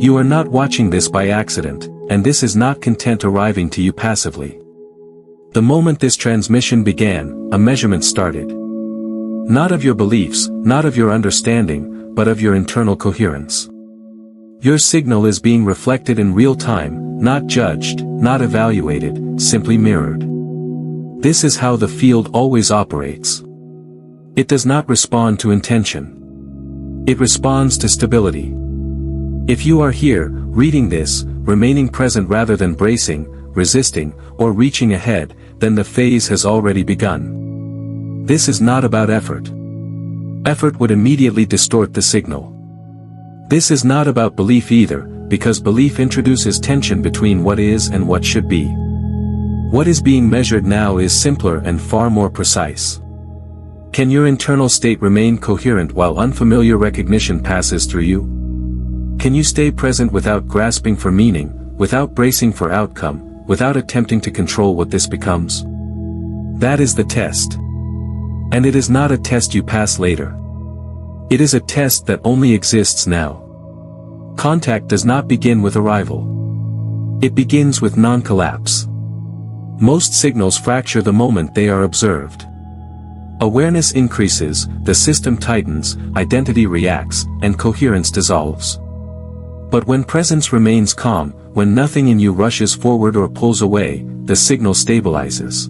You are not watching this by accident, and this is not content arriving to you passively. The moment this transmission began, a measurement started. Not of your beliefs, not of your understanding, but of your internal coherence. Your signal is being reflected in real time, not judged, not evaluated, simply mirrored. This is how the field always operates. It does not respond to intention. It responds to stability. If you are here, reading this, remaining present rather than bracing, resisting, or reaching ahead, then the phase has already begun. This is not about effort. Effort would immediately distort the signal. This is not about belief either, because belief introduces tension between what is and what should be. What is being measured now is simpler and far more precise. Can your internal state remain coherent while unfamiliar recognition passes through you? Can you stay present without grasping for meaning, without bracing for outcome, without attempting to control what this becomes? That is the test. And it is not a test you pass later. It is a test that only exists now. Contact does not begin with arrival. It begins with non-collapse. Most signals fracture the moment they are observed. Awareness increases, the system tightens, identity reacts, and coherence dissolves. But when presence remains calm, when nothing in you rushes forward or pulls away, the signal stabilizes.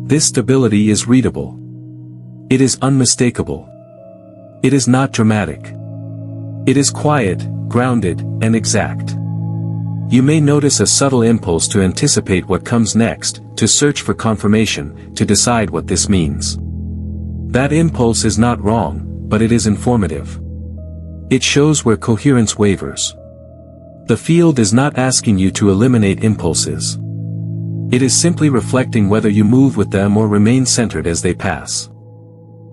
This stability is readable. It is unmistakable. It is not dramatic. It is quiet, grounded, and exact. You may notice a subtle impulse to anticipate what comes next, to search for confirmation, to decide what this means. That impulse is not wrong, but it is informative. It shows where coherence wavers. The field is not asking you to eliminate impulses. It is simply reflecting whether you move with them or remain centered as they pass.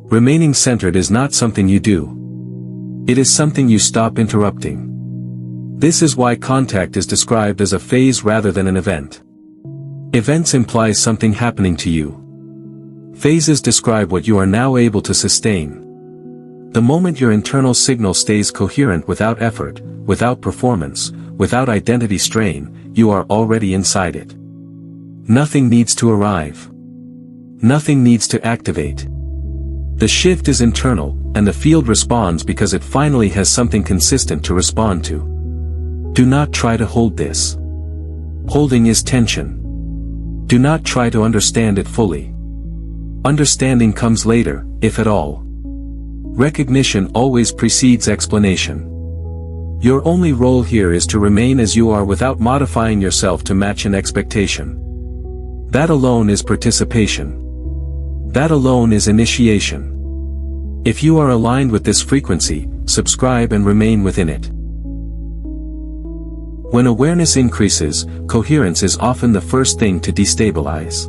Remaining centered is not something you do. It is something you stop interrupting. This is why contact is described as a phase rather than an event. Events imply something happening to you. Phases describe what you are now able to sustain. The moment your internal signal stays coherent without effort, without performance, without identity strain, you are already inside it. Nothing needs to arrive. Nothing needs to activate. The shift is internal, and the field responds because it finally has something consistent to respond to. Do not try to hold this. Holding is tension. Do not try to understand it fully. Understanding comes later, if at all. Recognition always precedes explanation. Your only role here is to remain as you are without modifying yourself to match an expectation. That alone is participation. That alone is initiation. If you are aligned with this frequency, subscribe and remain within it. When awareness increases, coherence is often the first thing to destabilize.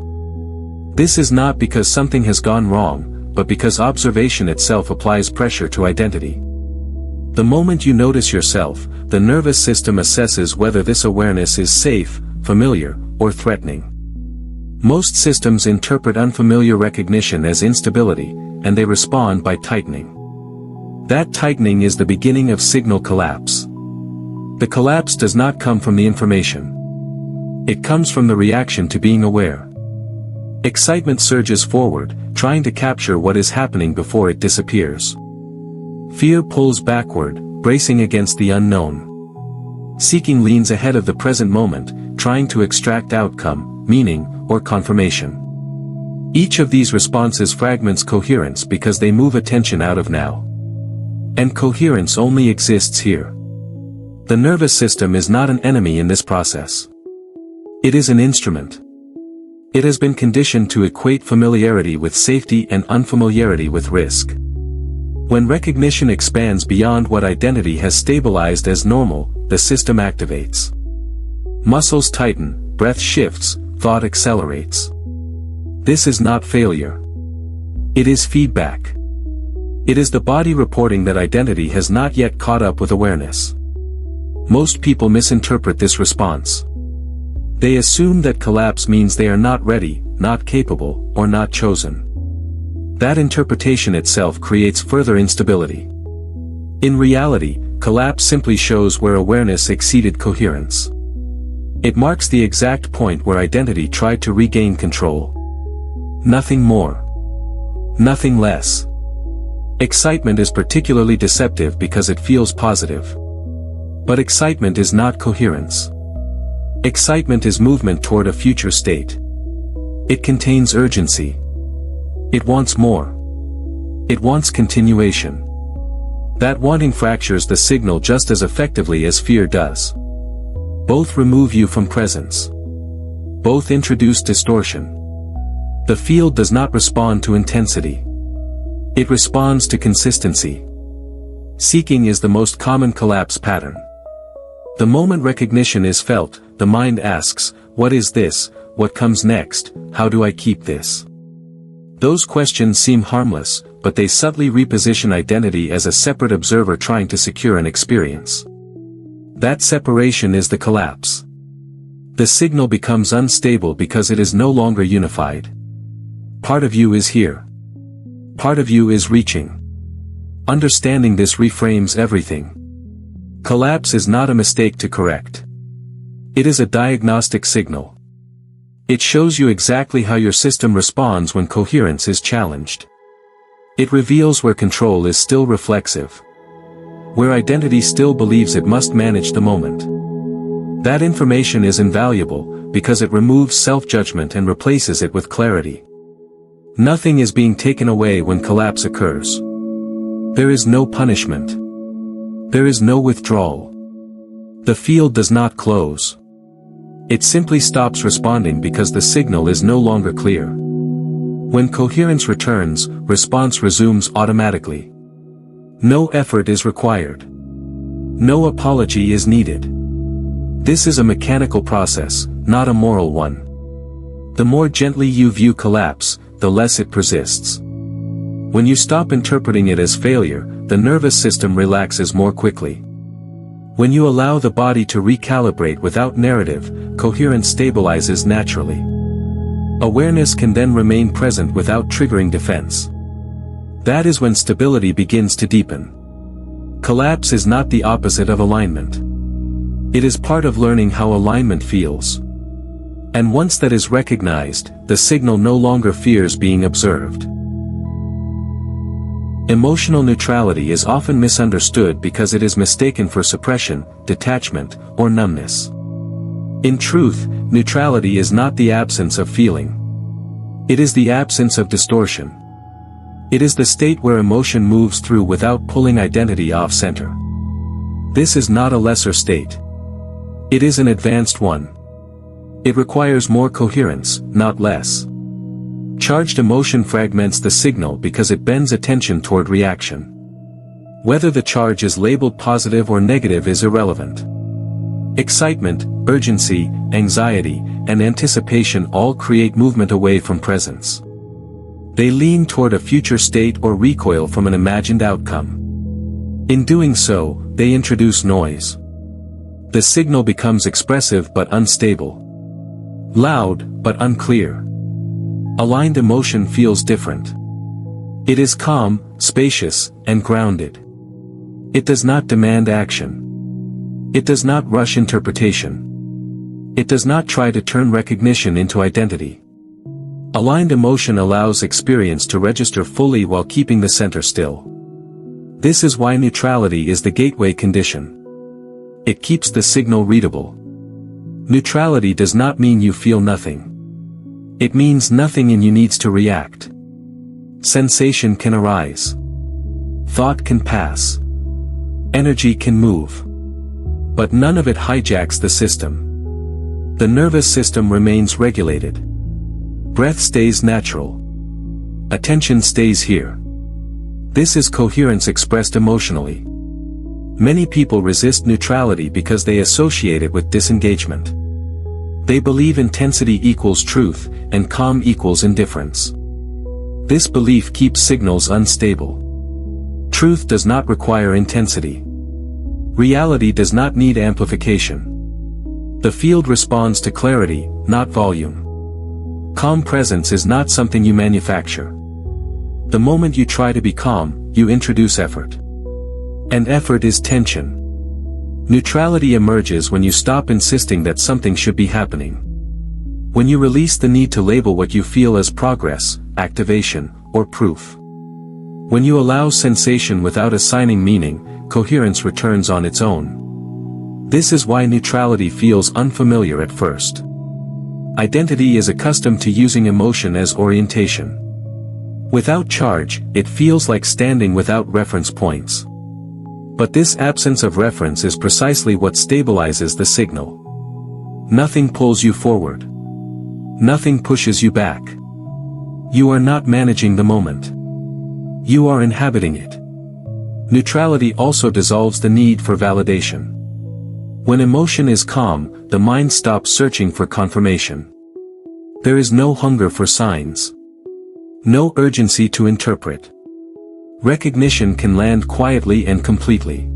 This is not because something has gone wrong, but because observation itself applies pressure to identity. The moment you notice yourself, the nervous system assesses whether this awareness is safe, familiar, or threatening. Most systems interpret unfamiliar recognition as instability, and they respond by tightening. That tightening is the beginning of signal collapse. The collapse does not come from the information. It comes from the reaction to being aware. Excitement surges forward, trying to capture what is happening before it disappears. Fear pulls backward, bracing against the unknown. Seeking leans ahead of the present moment, trying to extract outcome, meaning, or confirmation. Each of these responses fragments coherence because they move attention out of now. And coherence only exists here. The nervous system is not an enemy in this process. It is an instrument. It has been conditioned to equate familiarity with safety and unfamiliarity with risk. When recognition expands beyond what identity has stabilized as normal, the system activates. Muscles tighten, breath shifts, thought accelerates. This is not failure. It is feedback. It is the body reporting that identity has not yet caught up with awareness. Most people misinterpret this response. They assume that collapse means they are not ready, not capable, or not chosen. That interpretation itself creates further instability. In reality, collapse simply shows where awareness exceeded coherence. It marks the exact point where identity tried to regain control. Nothing more. Nothing less. Excitement is particularly deceptive because it feels positive. But excitement is not coherence. Excitement is movement toward a future state. It contains urgency. It wants more. It wants continuation. That wanting fractures the signal just as effectively as fear does. Both remove you from presence. Both introduce distortion. The field does not respond to intensity. It responds to consistency. Seeking is the most common collapse pattern. The moment recognition is felt, the mind asks, what is this, what comes next, how do I keep this? Those questions seem harmless, but they subtly reposition identity as a separate observer trying to secure an experience. That separation is the collapse. The signal becomes unstable because it is no longer unified. Part of you is here. Part of you is reaching. Understanding this reframes everything. Collapse is not a mistake to correct. It is a diagnostic signal. It shows you exactly how your system responds when coherence is challenged. It reveals where control is still reflexive. Where identity still believes it must manage the moment. That information is invaluable, because it removes self-judgment and replaces it with clarity. Nothing is being taken away when collapse occurs. There is no punishment. There is no withdrawal. The field does not close. It simply stops responding because the signal is no longer clear. When coherence returns, response resumes automatically. No effort is required. No apology is needed. This is a mechanical process, not a moral one. The more gently you view collapse, the less it persists. When you stop interpreting it as failure, the nervous system relaxes more quickly. When you allow the body to recalibrate without narrative, coherence stabilizes naturally. Awareness can then remain present without triggering defense. That is when stability begins to deepen. Collapse is not the opposite of alignment. It is part of learning how alignment feels. And once that is recognized, the signal no longer fears being observed. Emotional neutrality is often misunderstood because it is mistaken for suppression, detachment, or numbness. In truth, neutrality is not the absence of feeling. It is the absence of distortion. It is the state where emotion moves through without pulling identity off-center. This is not a lesser state. It is an advanced one. It requires more coherence, not less. Charged emotion fragments the signal because it bends attention toward reaction. Whether the charge is labeled positive or negative is irrelevant. Excitement, urgency, anxiety, and anticipation all create movement away from presence. They lean toward a future state or recoil from an imagined outcome. In doing so, they introduce noise. The signal becomes expressive but unstable. Loud, but unclear. Aligned emotion feels different. It is calm, spacious, and grounded. It does not demand action. It does not rush interpretation. It does not try to turn recognition into identity. Aligned emotion allows experience to register fully while keeping the center still. This is why neutrality is the gateway condition. It keeps the signal readable. Neutrality does not mean you feel nothing. It means nothing in you needs to react. Sensation can arise. Thought can pass. Energy can move. But none of it hijacks the system. The nervous system remains regulated. Breath stays natural. Attention stays here. This is coherence expressed emotionally. Many people resist neutrality because they associate it with disengagement. They believe intensity equals truth, and calm equals indifference. This belief keeps signals unstable. Truth does not require intensity. Reality does not need amplification. The field responds to clarity, not volume. Calm presence is not something you manufacture. The moment you try to be calm, you introduce effort. And effort is tension. Neutrality emerges when you stop insisting that something should be happening. When you release the need to label what you feel as progress, activation, or proof. When you allow sensation without assigning meaning, coherence returns on its own. This is why neutrality feels unfamiliar at first. Identity is accustomed to using emotion as orientation. Without charge, it feels like standing without reference points. But this absence of reference is precisely what stabilizes the signal. Nothing pulls you forward. Nothing pushes you back. You are not managing the moment. You are inhabiting it. Neutrality also dissolves the need for validation. When emotion is calm, the mind stops searching for confirmation. There is no hunger for signs. No urgency to interpret. Recognition can land quietly and completely.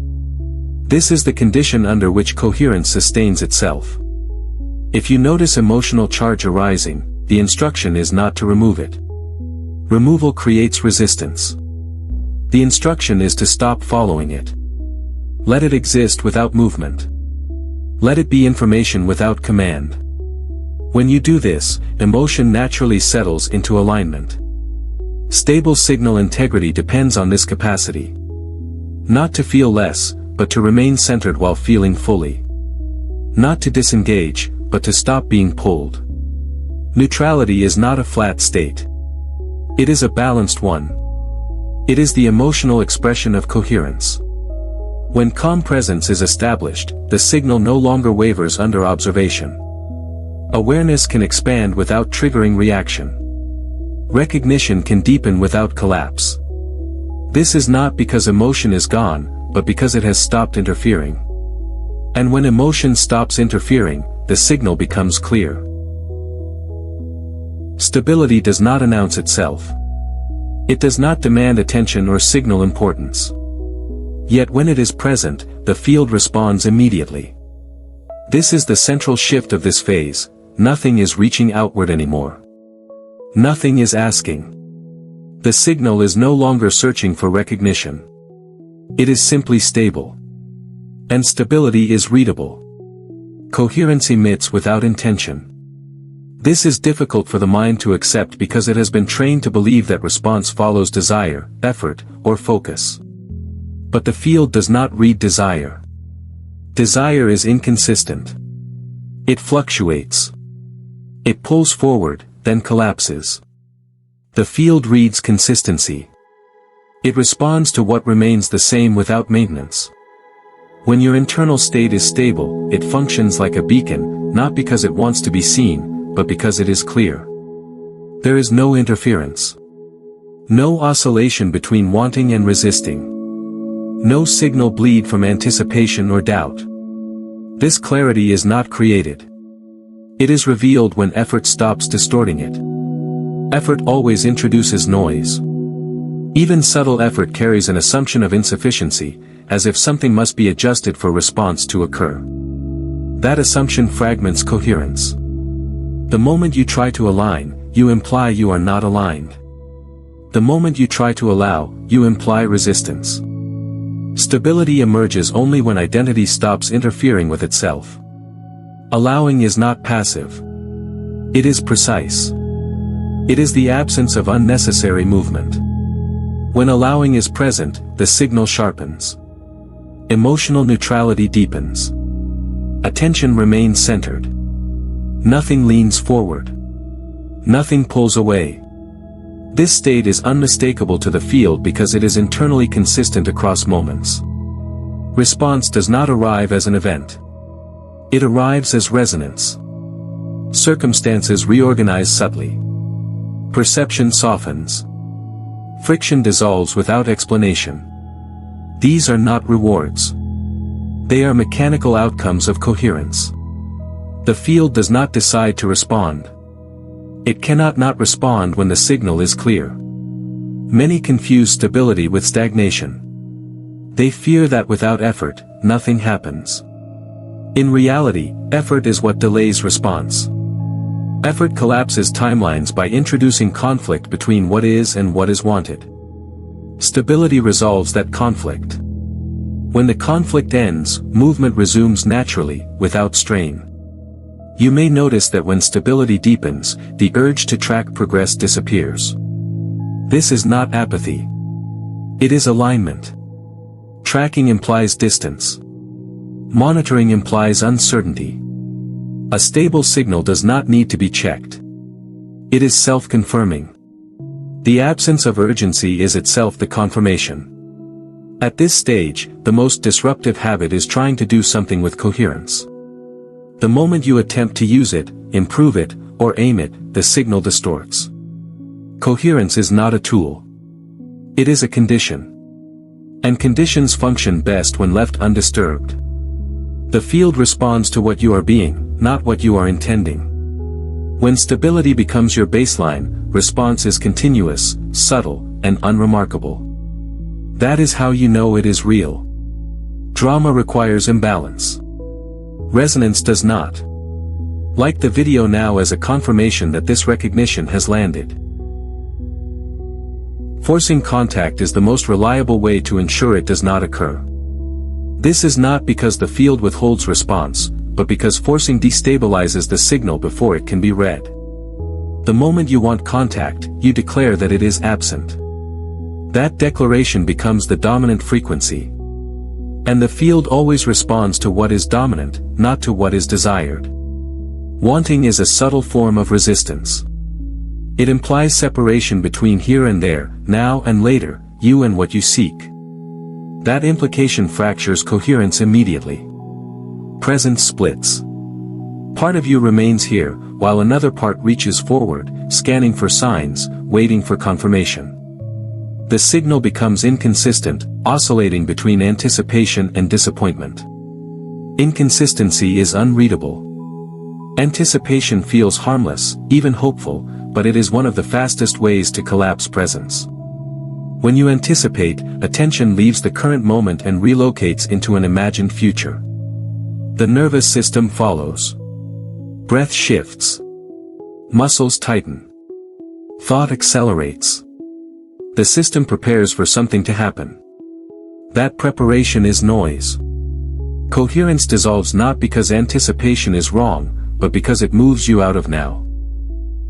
This is the condition under which coherence sustains itself. If you notice emotional charge arising, the instruction is not to remove it. Removal creates resistance. The instruction is to stop following it. Let it exist without movement. Let it be information without command. When you do this, emotion naturally settles into alignment. Stable signal integrity depends on this capacity. Not to feel less, but to remain centered while feeling fully. Not to disengage, but to stop being pulled. Neutrality is not a flat state. It is a balanced one. It is the emotional expression of coherence. When calm presence is established, the signal no longer wavers under observation. Awareness can expand without triggering reaction. Recognition can deepen without collapse. This is not because emotion is gone, but because it has stopped interfering. And when emotion stops interfering, the signal becomes clear. Stability does not announce itself. It does not demand attention or signal importance. Yet when it is present, the field responds immediately. This is the central shift of this phase. Nothing is reaching outward anymore. Nothing is asking. The signal is no longer searching for recognition. It is simply stable. And stability is readable. Coherence emits without intention. This is difficult for the mind to accept because it has been trained to believe that response follows desire, effort, or focus. But the field does not read desire. Desire is inconsistent. It fluctuates. It pulls forward, then collapses. The field reads consistency. It responds to what remains the same without maintenance. When your internal state is stable, it functions like a beacon, not because it wants to be seen, but because it is clear. There is no interference. No oscillation between wanting and resisting. No signal bleed from anticipation or doubt. This clarity is not created. It is revealed when effort stops distorting it. Effort always introduces noise. Even subtle effort carries an assumption of insufficiency, as if something must be adjusted for response to occur. That assumption fragments coherence. The moment you try to align, you imply you are not aligned. The moment you try to allow, you imply resistance. Stability emerges only when identity stops interfering with itself. Allowing is not passive. It is precise. It is the absence of unnecessary movement. When allowing is present, the signal sharpens. Emotional neutrality deepens. Attention remains centered. Nothing leans forward. Nothing pulls away. This state is unmistakable to the field because it is internally consistent across moments. Response does not arrive as an event. It arrives as resonance. Circumstances reorganize subtly. Perception softens. Friction dissolves without explanation. These are not rewards. They are mechanical outcomes of coherence. The field does not decide to respond. It cannot not respond when the signal is clear. Many confuse stability with stagnation. They fear that without effort, nothing happens. In reality, effort is what delays response. Effort collapses timelines by introducing conflict between what is and what is wanted. Stability resolves that conflict. When the conflict ends, movement resumes naturally, without strain. You may notice that when stability deepens, the urge to track progress disappears. This is not apathy. It is alignment. Tracking implies distance. Monitoring implies uncertainty. A stable signal does not need to be checked. It is self-confirming. The absence of urgency is itself the confirmation. At this stage, the most disruptive habit is trying to do something with coherence. The moment you attempt to use it, improve it, or aim it, the signal distorts. Coherence is not a tool. It is a condition. And conditions function best when left undisturbed. The field responds to what you are being, not what you are intending. When stability becomes your baseline, response is continuous, subtle, and unremarkable. That is how you know it is real. Drama requires imbalance. Resonance does not. Like the video now as a confirmation that this recognition has landed. Forcing contact is the most reliable way to ensure it does not occur. This is not because the field withholds response, but because forcing destabilizes the signal before it can be read. The moment you want contact, you declare that it is absent. That declaration becomes the dominant frequency. And the field always responds to what is dominant, not to what is desired. Wanting is a subtle form of resistance. It implies separation between here and there, now and later, you and what you seek. That implication fractures coherence immediately. Presence splits. Part of you remains here, while another part reaches forward, scanning for signs, waiting for confirmation. The signal becomes inconsistent, oscillating between anticipation and disappointment. Inconsistency is unreadable. Anticipation feels harmless, even hopeful, but it is one of the fastest ways to collapse presence. When you anticipate, attention leaves the current moment and relocates into an imagined future. The nervous system follows. Breath shifts. Muscles tighten. Thought accelerates. The system prepares for something to happen. That preparation is noise. Coherence dissolves not because anticipation is wrong, but because it moves you out of now.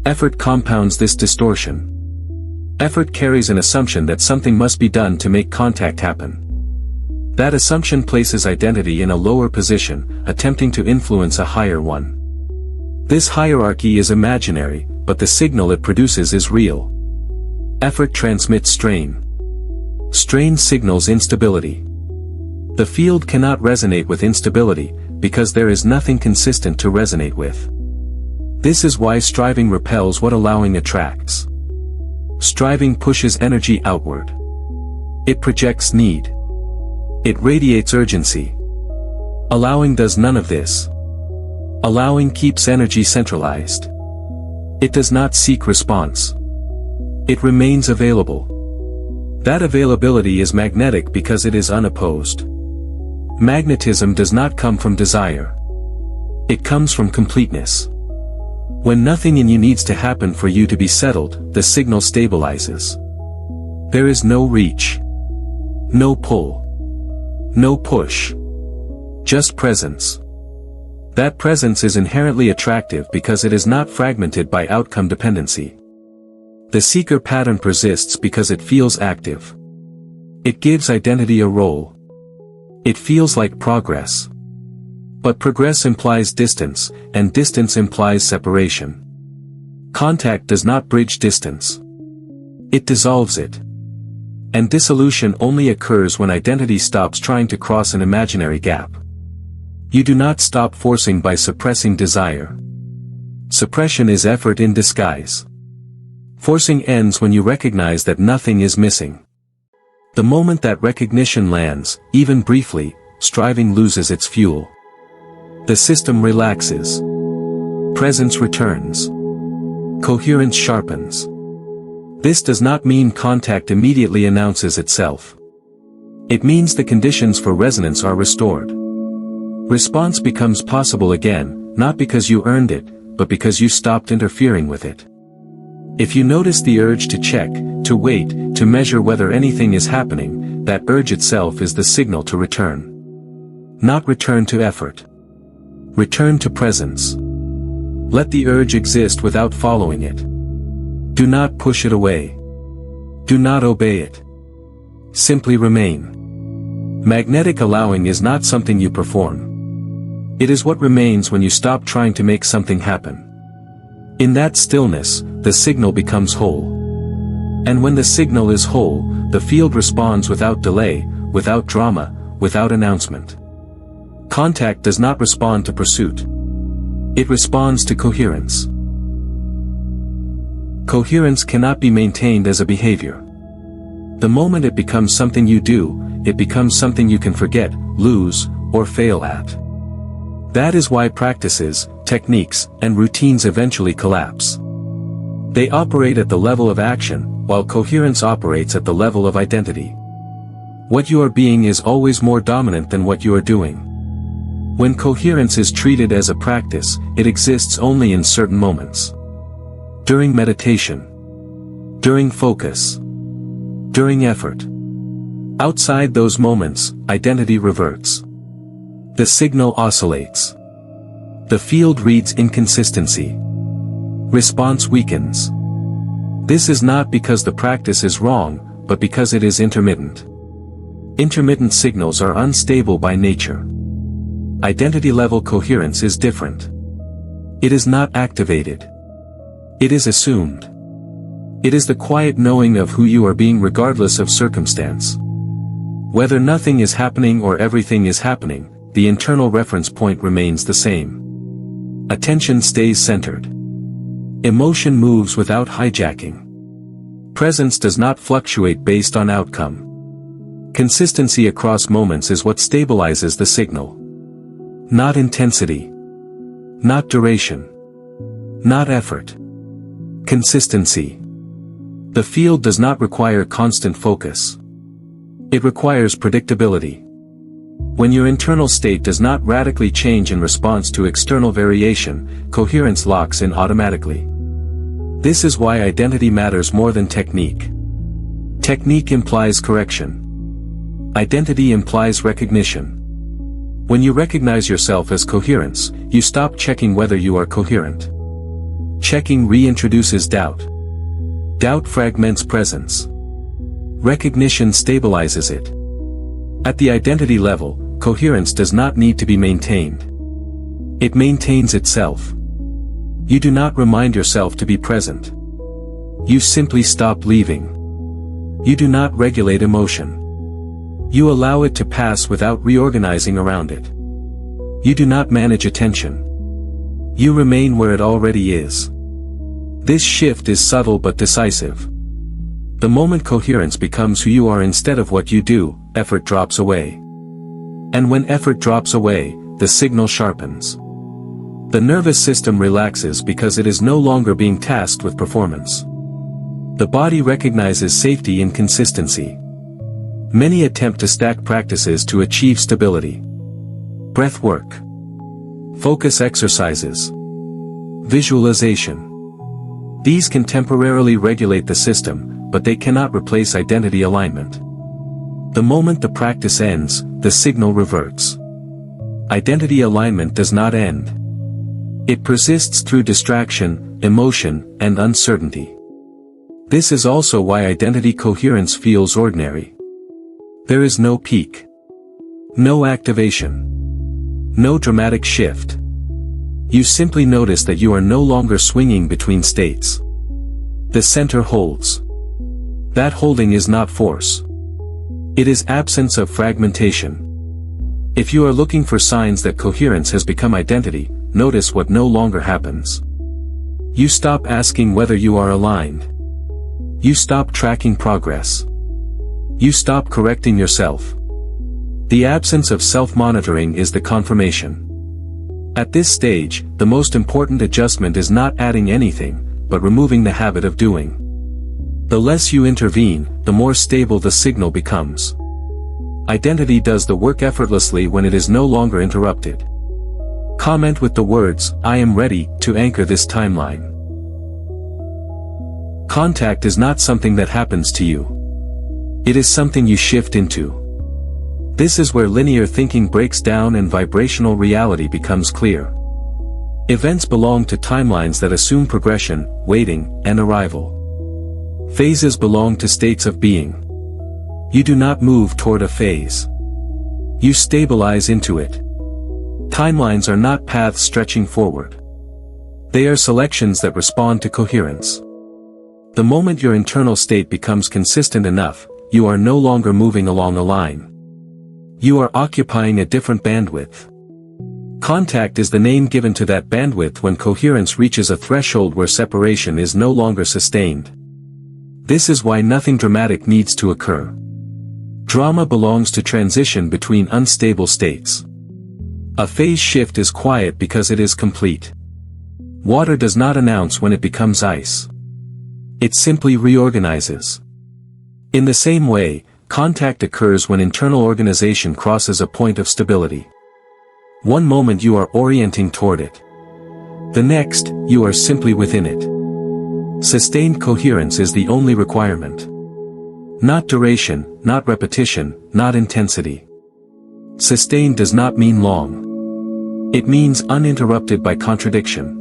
Effort compounds this distortion. Effort carries an assumption that something must be done to make contact happen. That assumption places identity in a lower position, attempting to influence a higher one. This hierarchy is imaginary, but the signal it produces is real. Effort transmits strain. Strain signals instability. The field cannot resonate with instability, because there is nothing consistent to resonate with. This is why striving repels what allowing attracts. Striving pushes energy outward. It projects need. It radiates urgency. Allowing does none of this. Allowing keeps energy centralized. It does not seek response. It remains available. That availability is magnetic because it is unopposed. Magnetism does not come from desire. It comes from completeness. When nothing in you needs to happen for you to be settled, the signal stabilizes. There is no reach. No pull. No push. Just presence. That presence is inherently attractive because it is not fragmented by outcome dependency. The seeker pattern persists because it feels active. It gives identity a role. It feels like progress. But progress implies distance, and distance implies separation. Contact does not bridge distance. It dissolves it. And dissolution only occurs when identity stops trying to cross an imaginary gap. You do not stop forcing by suppressing desire. Suppression is effort in disguise. Forcing ends when you recognize that nothing is missing. The moment that recognition lands, even briefly, striving loses its fuel. The system relaxes. Presence returns. Coherence sharpens. This does not mean contact immediately announces itself. It means the conditions for resonance are restored. Response becomes possible again, not because you earned it, but because you stopped interfering with it. If you notice the urge to check, to wait, to measure whether anything is happening, that urge itself is the signal to return. Not return to effort. Return to presence. Let the urge exist without following it. Do not push it away. Do not obey it. Simply remain. Magnetic allowing is not something you perform. It is what remains when you stop trying to make something happen. In that stillness, the signal becomes whole. And when the signal is whole, the field responds without delay, without drama, without announcement. Contact does not respond to pursuit. It responds to coherence. Coherence cannot be maintained as a behavior. The moment it becomes something you do, it becomes something you can forget, lose, or fail at. That is why practices, techniques, and routines eventually collapse. They operate at the level of action, while coherence operates at the level of identity. What you are being is always more dominant than what you are doing. When coherence is treated as a practice, it exists only in certain moments. During meditation. During focus. During effort. Outside those moments, identity reverts. The signal oscillates. The field reads inconsistency. Response weakens. This is not because the practice is wrong, but because it is intermittent. Intermittent signals are unstable by nature. Identity-level coherence is different. It is not activated. It is assumed. It is the quiet knowing of who you are being regardless of circumstance. Whether nothing is happening or everything is happening, the internal reference point remains the same. Attention stays centered. Emotion moves without hijacking. Presence does not fluctuate based on outcome. Consistency across moments is what stabilizes the signal. Not intensity. Not duration. Not effort. Consistency. The field does not require constant focus. It requires predictability. When your internal state does not radically change in response to external variation, coherence locks in automatically. This is why identity matters more than technique. Technique implies correction. Identity implies recognition. When you recognize yourself as coherence, you stop checking whether you are coherent. Checking reintroduces doubt. Doubt fragments presence. Recognition stabilizes it. At the identity level, coherence does not need to be maintained. It maintains itself. You do not remind yourself to be present. You simply stop leaving. You do not regulate emotion. You allow it to pass without reorganizing around it. You do not manage attention. You remain where it already is. This shift is subtle but decisive. The moment coherence becomes who you are instead of what you do, effort drops away. And when effort drops away, the signal sharpens. The nervous system relaxes because it is no longer being tasked with performance. The body recognizes safety in consistency. Many attempt to stack practices to achieve stability. Breath work. Focus exercises. Visualization. These can temporarily regulate the system, but they cannot replace identity alignment. The moment the practice ends, the signal reverts. Identity alignment does not end. It persists through distraction, emotion, and uncertainty. This is also why identity coherence feels ordinary. There is no peak. No activation. No dramatic shift. You simply notice that you are no longer swinging between states. The center holds. That holding is not force. It is absence of fragmentation. If you are looking for signs that coherence has become identity, notice what no longer happens. You stop asking whether you are aligned. You stop tracking progress. You stop correcting yourself. The absence of self-monitoring is the confirmation. At this stage, the most important adjustment is not adding anything, but removing the habit of doing. The less you intervene, the more stable the signal becomes. Identity does the work effortlessly when it is no longer interrupted. Comment with the words, "I am ready," to anchor this timeline. Contact is not something that happens to you. It is something you shift into. This is where linear thinking breaks down and vibrational reality becomes clear. Events belong to timelines that assume progression, waiting, and arrival. Phases belong to states of being. You do not move toward a phase. You stabilize into it. Timelines are not paths stretching forward. They are selections that respond to coherence. The moment your internal state becomes consistent enough, you are no longer moving along a line. You are occupying a different bandwidth. Contact is the name given to that bandwidth when coherence reaches a threshold where separation is no longer sustained. This is why nothing dramatic needs to occur. Drama belongs to transition between unstable states. A phase shift is quiet because it is complete. Water does not announce when it becomes ice. It simply reorganizes. In the same way, contact occurs when internal organization crosses a point of stability. One moment you are orienting toward it. The next, you are simply within it. Sustained coherence is the only requirement. Not duration, not repetition, not intensity. Sustained does not mean long. It means uninterrupted by contradiction.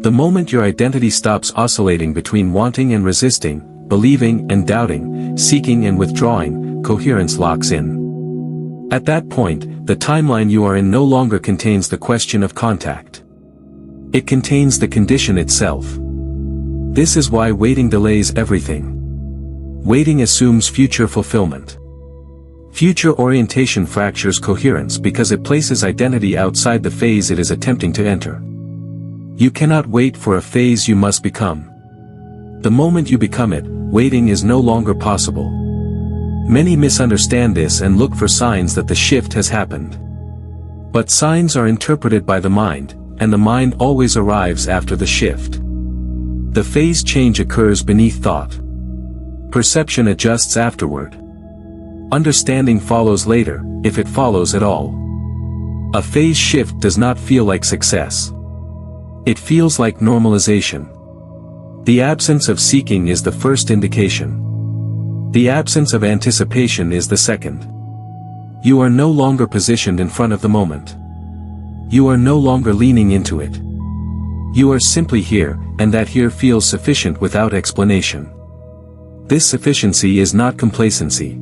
The moment your identity stops oscillating between wanting and resisting, believing and doubting, seeking and withdrawing, coherence locks in. At that point, the timeline you are in no longer contains the question of contact. It contains the condition itself. This is why waiting delays everything. Waiting assumes future fulfillment. Future orientation fractures coherence because it places identity outside the phase it is attempting to enter. You cannot wait for a phase you must become. The moment you become it, waiting is no longer possible. Many misunderstand this and look for signs that the shift has happened. But signs are interpreted by the mind, and the mind always arrives after the shift. The phase change occurs beneath thought. Perception adjusts afterward. Understanding follows later, if it follows at all. A phase shift does not feel like success. It feels like normalization. The absence of seeking is the first indication. The absence of anticipation is the second. You are no longer positioned in front of the moment. You are no longer leaning into it. You are simply here, and that here feels sufficient without explanation. This sufficiency is not complacency.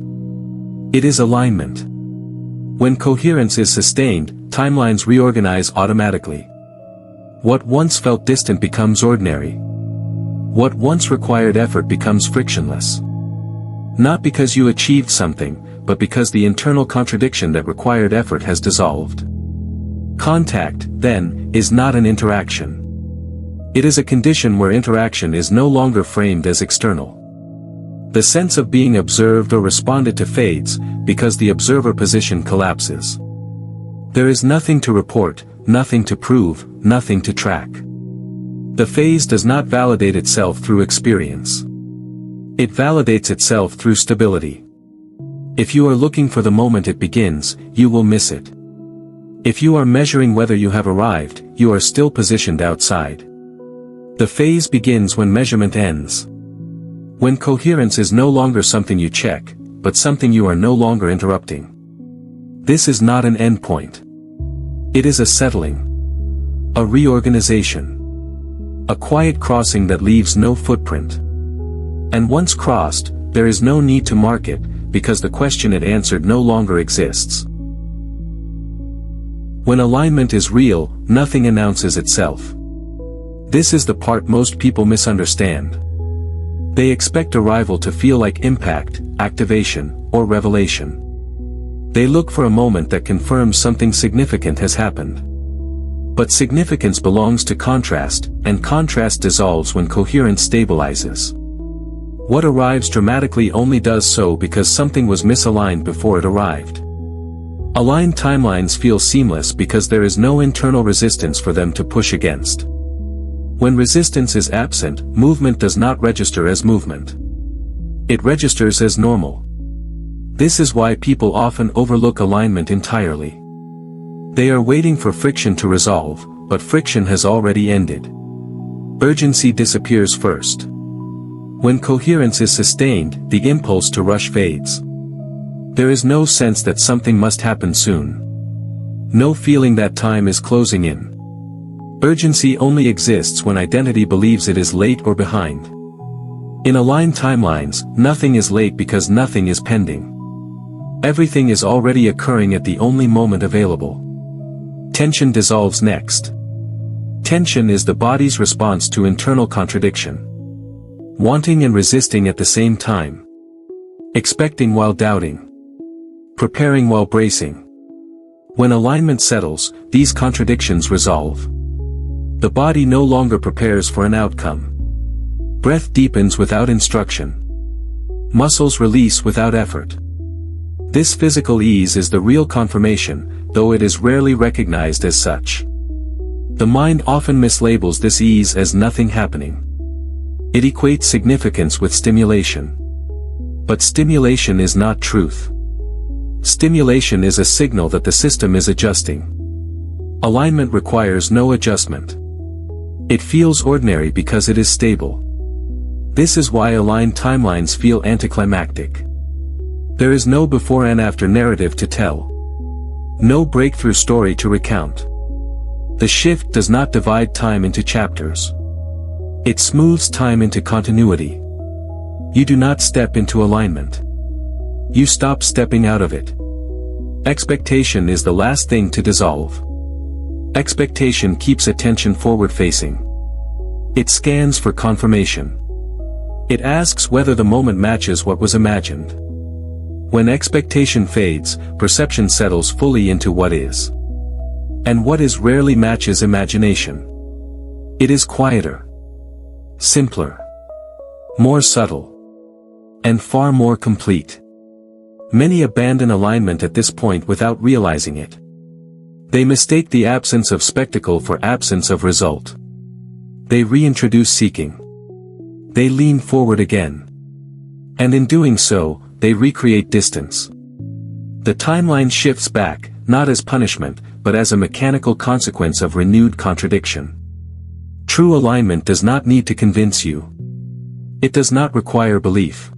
It is alignment. When coherence is sustained, timelines reorganize automatically. What once felt distant becomes ordinary. What once required effort becomes frictionless. Not because you achieved something, but because the internal contradiction that required effort has dissolved. Contact, then, is not an interaction. It is a condition where interaction is no longer framed as external. The sense of being observed or responded to fades, because the observer position collapses. There is nothing to report, nothing to prove, nothing to track. The phase does not validate itself through experience. It validates itself through stability. If you are looking for the moment it begins, you will miss it. If you are measuring whether you have arrived, you are still positioned outside. The phase begins when measurement ends. When coherence is no longer something you check, but something you are no longer interrupting. This is not an endpoint. It is a settling. A reorganization. A quiet crossing that leaves no footprint. And once crossed, there is no need to mark it, because the question it answered no longer exists. When alignment is real, nothing announces itself. This is the part most people misunderstand. They expect arrival to feel like impact, activation, or revelation. They look for a moment that confirms something significant has happened. But significance belongs to contrast, and contrast dissolves when coherence stabilizes. What arrives dramatically only does so because something was misaligned before it arrived. Aligned timelines feel seamless because there is no internal resistance for them to push against. When resistance is absent, movement does not register as movement. It registers as normal. This is why people often overlook alignment entirely. They are waiting for friction to resolve, but friction has already ended. Urgency disappears first. When coherence is sustained, the impulse to rush fades. There is no sense that something must happen soon. No feeling that time is closing in. Urgency only exists when identity believes it is late or behind. In aligned timelines, nothing is late because nothing is pending. Everything is already occurring at the only moment available. Tension dissolves next. Tension is the body's response to internal contradiction. Wanting and resisting at the same time. Expecting while doubting. Preparing while bracing. When alignment settles, these contradictions resolve. The body no longer prepares for an outcome. Breath deepens without instruction. Muscles release without effort. This physical ease is the real confirmation, though it is rarely recognized as such. The mind often mislabels this ease as nothing happening. It equates significance with stimulation. But stimulation is not truth. Stimulation is a signal that the system is adjusting. Alignment requires no adjustment. It feels ordinary because it is stable. This is why aligned timelines feel anticlimactic. There is no before and after narrative to tell. No breakthrough story to recount. The shift does not divide time into chapters. It smooths time into continuity. You do not step into alignment. You stop stepping out of it. Expectation is the last thing to dissolve. Expectation keeps attention forward-facing. It scans for confirmation. It asks whether the moment matches what was imagined. When expectation fades, perception settles fully into what is. And what is rarely matches imagination. It is quieter. Simpler. More subtle. And far more complete. Many abandon alignment at this point without realizing it. They mistake the absence of spectacle for absence of result. They reintroduce seeking. They lean forward again. And in doing so, they recreate distance. The timeline shifts back, not as punishment, but as a mechanical consequence of renewed contradiction. True alignment does not need to convince you. It does not require belief.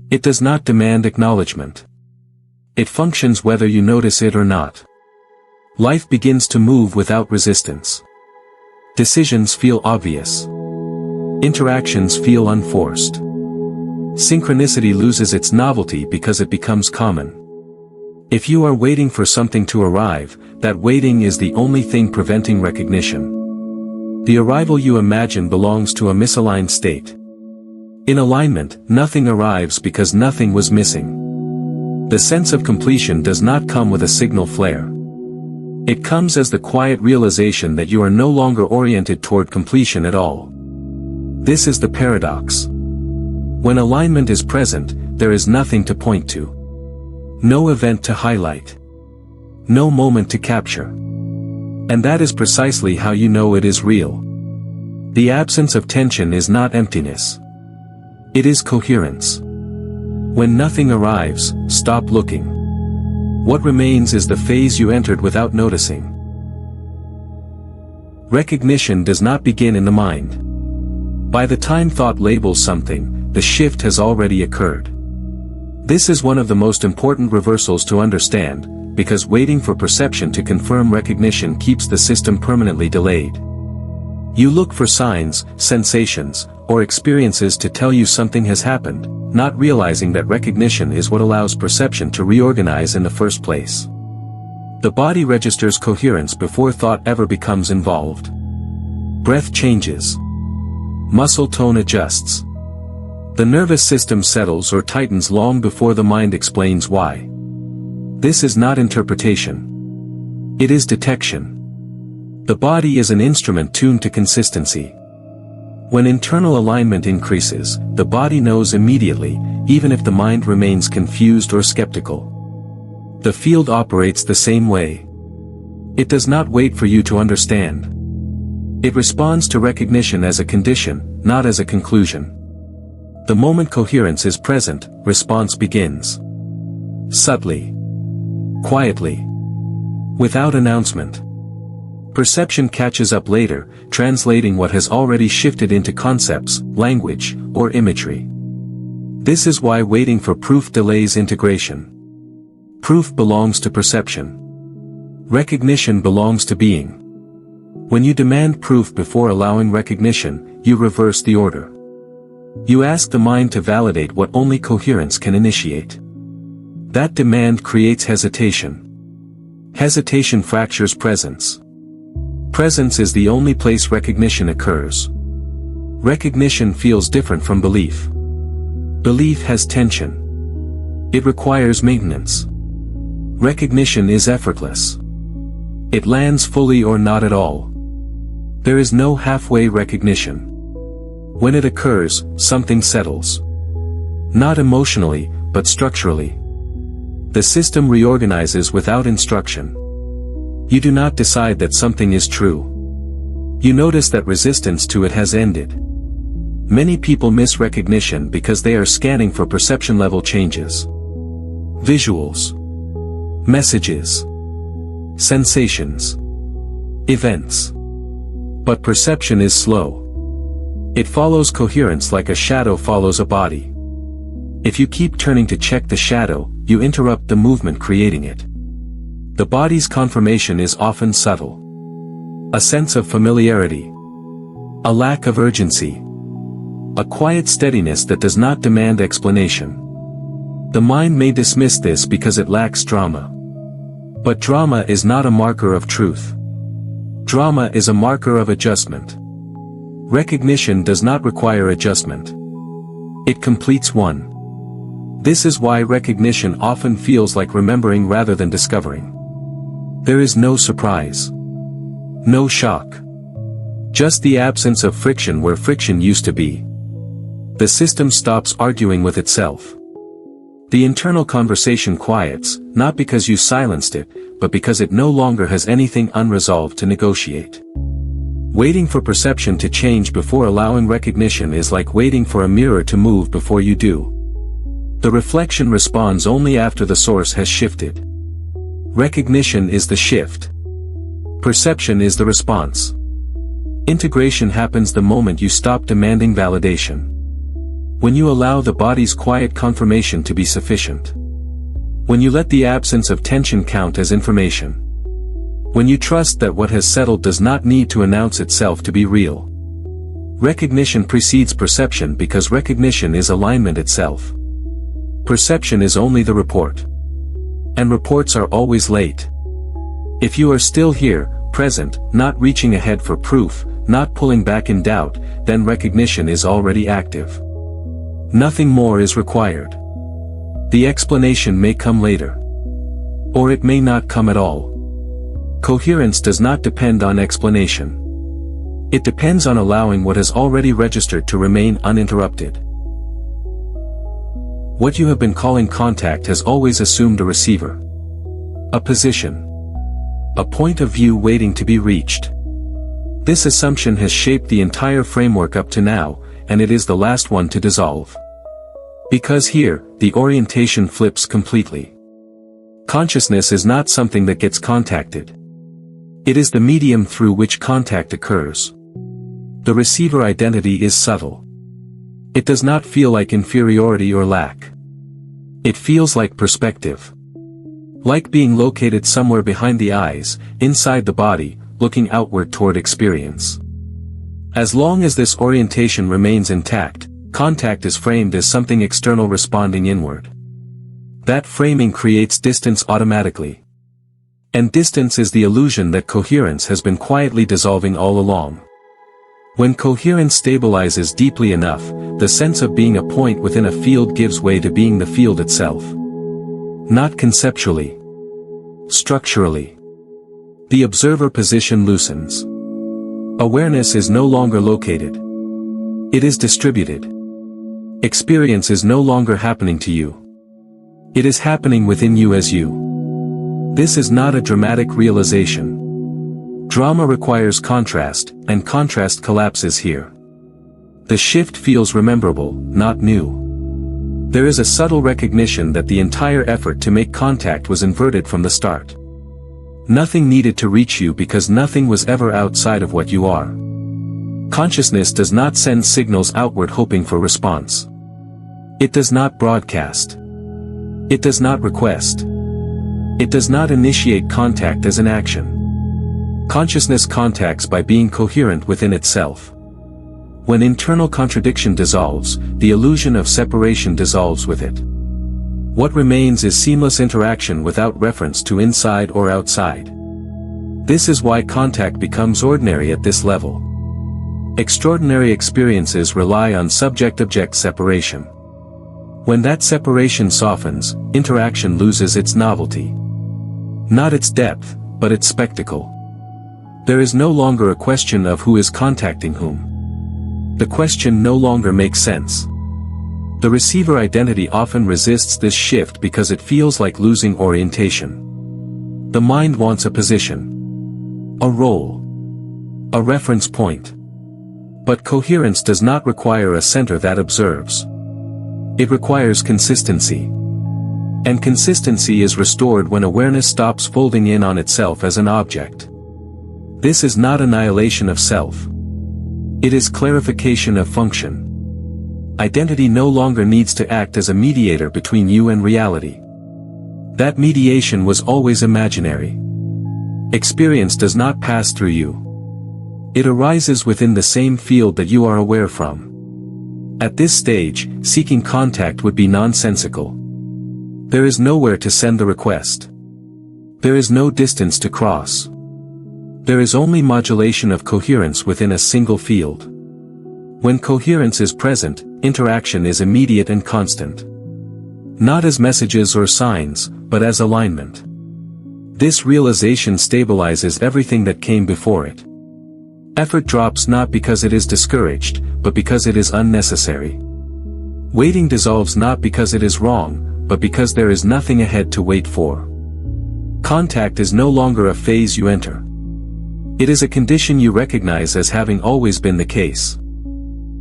It does not demand acknowledgement. It functions whether you notice it or not. Life begins to move without resistance. Decisions feel obvious. Interactions feel unforced. Synchronicity loses its novelty because it becomes common. If you are waiting for something to arrive, that waiting is the only thing preventing recognition. The arrival you imagine belongs to a misaligned state. In alignment, nothing arrives because nothing was missing. The sense of completion does not come with a signal flare. It comes as the quiet realization that you are no longer oriented toward completion at all. This is the paradox. When alignment is present, there is nothing to point to. No event to highlight. No moment to capture. And that is precisely how you know it is real. The absence of tension is not emptiness. It is coherence. When nothing arrives, stop looking. What remains is the phase you entered without noticing. Recognition does not begin in the mind. By the time thought labels something, the shift has already occurred. This is one of the most important reversals to understand, because waiting for perception to confirm recognition keeps the system permanently delayed. You look for signs, sensations, or experiences to tell you something has happened, not realizing that recognition is what allows perception to reorganize in the first place. The body registers coherence before thought ever becomes involved. Breath changes. Muscle tone adjusts. The nervous system settles or tightens long before the mind explains why. This is not interpretation. It is detection. The body is an instrument tuned to consistency. When internal alignment increases, the body knows immediately, even if the mind remains confused or skeptical. The field operates the same way. It does not wait for you to understand. It responds to recognition as a condition, not as a conclusion. The moment coherence is present, response begins. Subtly. Quietly. Without announcement. Perception catches up later, translating what has already shifted into concepts, language, or imagery. This is why waiting for proof delays integration. Proof belongs to perception. Recognition belongs to being. When you demand proof before allowing recognition, you reverse the order. You ask the mind to validate what only coherence can initiate. That demand creates hesitation. Hesitation fractures presence. Presence is the only place recognition occurs. Recognition feels different from belief. Belief has tension. It requires maintenance. Recognition is effortless. It lands fully or not at all. There is no halfway recognition. When it occurs, something settles. Not emotionally, but structurally. The system reorganizes without instruction. You do not decide that something is true. You notice that resistance to it has ended. Many people miss recognition because they are scanning for perception level changes. Visuals. Messages. Sensations. Events. But perception is slow. It follows coherence like a shadow follows a body. If you keep turning to check the shadow, you interrupt the movement creating it. The body's confirmation is often subtle. A sense of familiarity. A lack of urgency. A quiet steadiness that does not demand explanation. The mind may dismiss this because it lacks drama. But drama is not a marker of truth. Drama is a marker of adjustment. Recognition does not require adjustment. It completes one. This is why recognition often feels like remembering rather than discovering. There is no surprise. No shock. Just the absence of friction where friction used to be. The system stops arguing with itself. The internal conversation quiets, not because you silenced it, but because it no longer has anything unresolved to negotiate. Waiting for perception to change before allowing recognition is like waiting for a mirror to move before you do. The reflection responds only after the source has shifted. Recognition is the shift. Perception is the response. Integration happens the moment you stop demanding validation. When you allow the body's quiet confirmation to be sufficient. When you let the absence of tension count as information. When you trust that what has settled does not need to announce itself to be real. Recognition precedes perception because recognition is alignment itself. Perception is only the report. And reports are always late. If you are still here, present, not reaching ahead for proof, not pulling back in doubt, then recognition is already active. Nothing more is required. The explanation may come later. Or it may not come at all. Coherence does not depend on explanation. It depends on allowing what has already registered to remain uninterrupted. What you have been calling contact has always assumed a receiver. A position. A point of view waiting to be reached. This assumption has shaped the entire framework up to now, and it is the last one to dissolve. Because here, the orientation flips completely. Consciousness is not something that gets contacted. It is the medium through which contact occurs. The receiver identity is subtle. It does not feel like inferiority or lack. It feels like perspective. Like being located somewhere behind the eyes, inside the body, looking outward toward experience. As long as this orientation remains intact, contact is framed as something external responding inward. That framing creates distance automatically. And distance is the illusion that coherence has been quietly dissolving all along. When coherence stabilizes deeply enough, the sense of being a point within a field gives way to being the field itself. Not conceptually. Structurally. The observer position loosens. Awareness is no longer located. It is distributed. Experience is no longer happening to you. It is happening within you as you. This is not a dramatic realization. Drama requires contrast, and contrast collapses here. The shift feels rememberable, not new. There is a subtle recognition that the entire effort to make contact was inverted from the start. Nothing needed to reach you because nothing was ever outside of what you are. Consciousness does not send signals outward hoping for response. It does not broadcast. It does not request. It does not initiate contact as an action. Consciousness contacts by being coherent within itself. When internal contradiction dissolves, the illusion of separation dissolves with it. What remains is seamless interaction without reference to inside or outside. This is why contact becomes ordinary at this level. Extraordinary experiences rely on subject-object separation. When that separation softens, interaction loses its novelty. Not its depth, but its spectacle. There is no longer a question of who is contacting whom. The question no longer makes sense. The receiver identity often resists this shift because it feels like losing orientation. The mind wants a position, a role, a reference point. But coherence does not require a center that observes. It requires consistency. And consistency is restored when awareness stops folding in on itself as an object. This is not annihilation of self. It is clarification of function. Identity no longer needs to act as a mediator between you and reality. That mediation was always imaginary. Experience does not pass through you. It arises within the same field that you are aware from. At this stage, seeking contact would be nonsensical. There is nowhere to send the request. There is no distance to cross. There is only modulation of coherence within a single field. When coherence is present, interaction is immediate and constant. Not as messages or signs, but as alignment. This realization stabilizes everything that came before it. Effort drops not because it is discouraged, but because it is unnecessary. Waiting dissolves not because it is wrong, but because there is nothing ahead to wait for. Contact is no longer a phase you enter. It is a condition you recognize as having always been the case.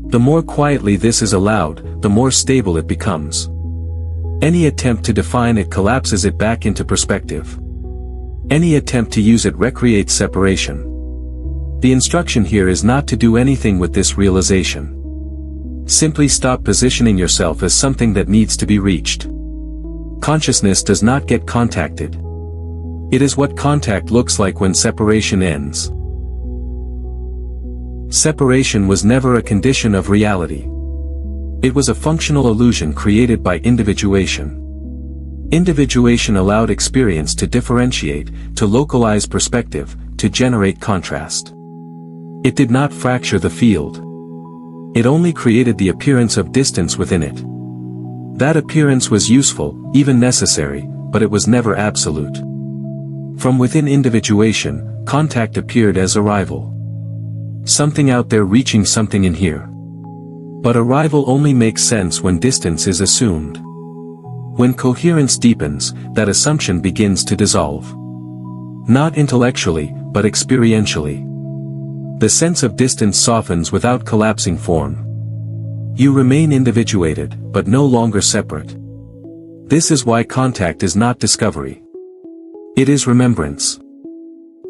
The more quietly this is allowed, the more stable it becomes. Any attempt to define it collapses it back into perspective. Any attempt to use it recreates separation. The instruction here is not to do anything with this realization. Simply stop positioning yourself as something that needs to be reached. Consciousness does not get contacted. It is what contact looks like when separation ends. Separation was never a condition of reality. It was a functional illusion created by individuation. Individuation allowed experience to differentiate, to localize perspective, to generate contrast. It did not fracture the field. It only created the appearance of distance within it. That appearance was useful, even necessary, but it was never absolute. From within individuation, contact appeared as arrival. Something out there reaching something in here. But arrival only makes sense when distance is assumed. When coherence deepens, that assumption begins to dissolve. Not intellectually, but experientially. The sense of distance softens without collapsing form. You remain individuated, but no longer separate. This is why contact is not discovery. It is remembrance.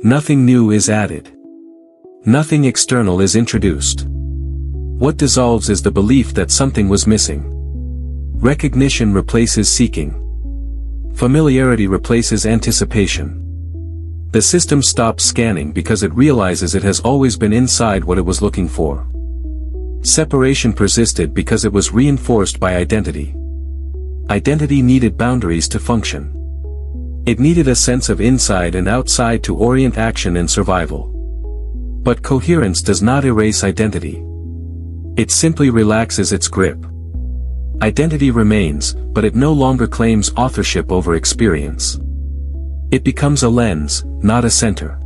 Nothing new is added. Nothing external is introduced. What dissolves is the belief that something was missing. Recognition replaces seeking. Familiarity replaces anticipation. The system stops scanning because it realizes it has always been inside what it was looking for. Separation persisted because it was reinforced by identity. Identity needed boundaries to function. It needed a sense of inside and outside to orient action and survival. But coherence does not erase identity. It simply relaxes its grip. Identity remains, but it no longer claims authorship over experience. It becomes a lens, not a center.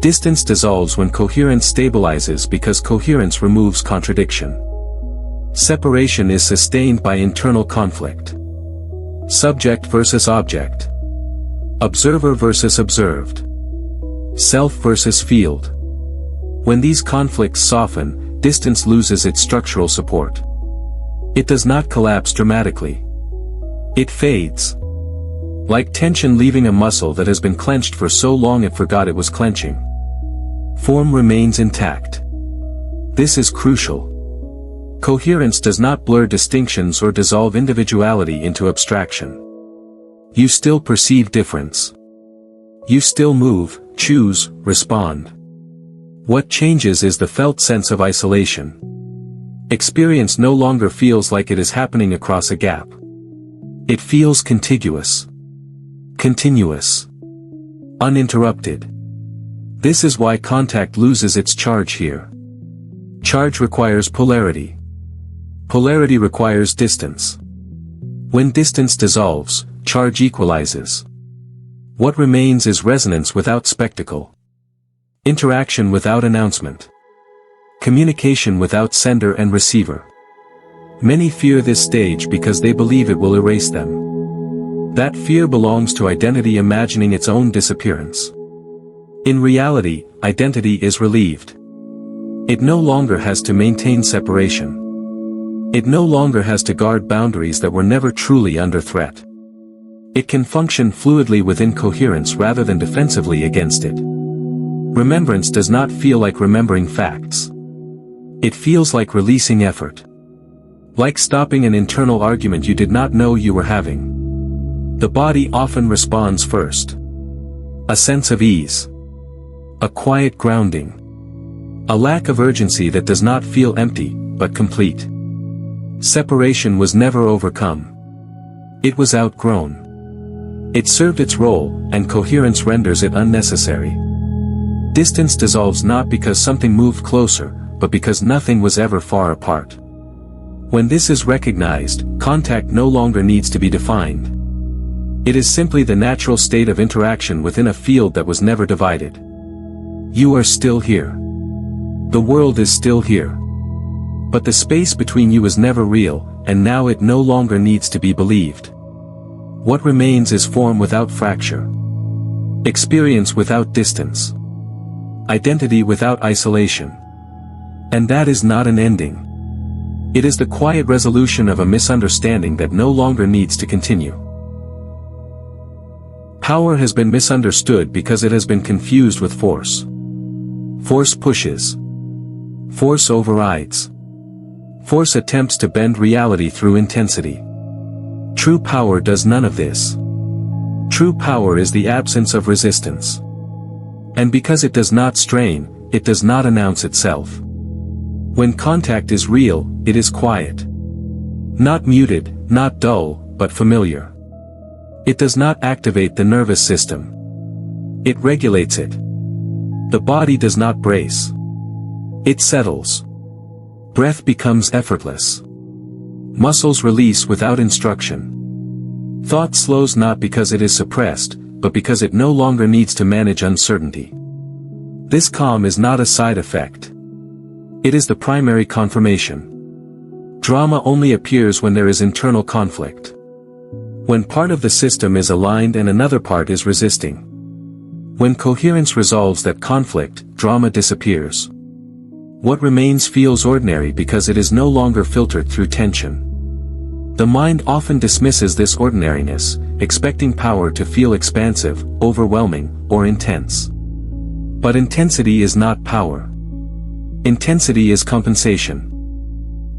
Distance dissolves when coherence stabilizes because coherence removes contradiction. Separation is sustained by internal conflict. Subject versus object. Observer versus observed. Self versus field. When these conflicts soften, distance loses its structural support. It does not collapse dramatically. It fades. Like tension leaving a muscle that has been clenched for so long it forgot it was clenching. Form remains intact. This is crucial. Coherence does not blur distinctions or dissolve individuality into abstraction. You still perceive difference. You still move, choose, respond. What changes is the felt sense of isolation. Experience no longer feels like it is happening across a gap. It feels contiguous. Continuous. Uninterrupted. This is why contact loses its charge here. Charge requires polarity. Polarity requires distance. When distance dissolves, charge equalizes. What remains is resonance without spectacle. Interaction without announcement. Communication without sender and receiver. Many fear this stage because they believe it will erase them. That fear belongs to identity imagining its own disappearance. In reality, identity is relieved. It no longer has to maintain separation. It no longer has to guard boundaries that were never truly under threat. It can function fluidly within coherence rather than defensively against it. Remembrance does not feel like remembering facts. It feels like releasing effort. Like stopping an internal argument you did not know you were having. The body often responds first. A sense of ease. A quiet grounding. A lack of urgency that does not feel empty, but complete. Separation was never overcome. It was outgrown. It served its role, and coherence renders it unnecessary. Distance dissolves not because something moved closer, but because nothing was ever far apart. When this is recognized, contact no longer needs to be defined. It is simply the natural state of interaction within a field that was never divided. You are still here. The world is still here. But the space between you is never real, and now it no longer needs to be believed. What remains is form without fracture. Experience without distance. Identity without isolation. And that is not an ending. It is the quiet resolution of a misunderstanding that no longer needs to continue. Power has been misunderstood because it has been confused with force. Force pushes. Force overrides. Force attempts to bend reality through intensity. True power does none of this. True power is the absence of resistance. And because it does not strain, it does not announce itself. When contact is real, it is quiet. Not muted, not dull, but familiar. It does not activate the nervous system. It regulates it. The body does not brace. It settles. Breath becomes effortless. Muscles release without instruction. Thought slows not because it is suppressed, but because it no longer needs to manage uncertainty. This calm is not a side effect. It is the primary confirmation. Drama only appears when there is internal conflict. When part of the system is aligned and another part is resisting. When coherence resolves that conflict, drama disappears. What remains feels ordinary because it is no longer filtered through tension. The mind often dismisses this ordinariness, expecting power to feel expansive, overwhelming, or intense. But intensity is not power. Intensity is compensation.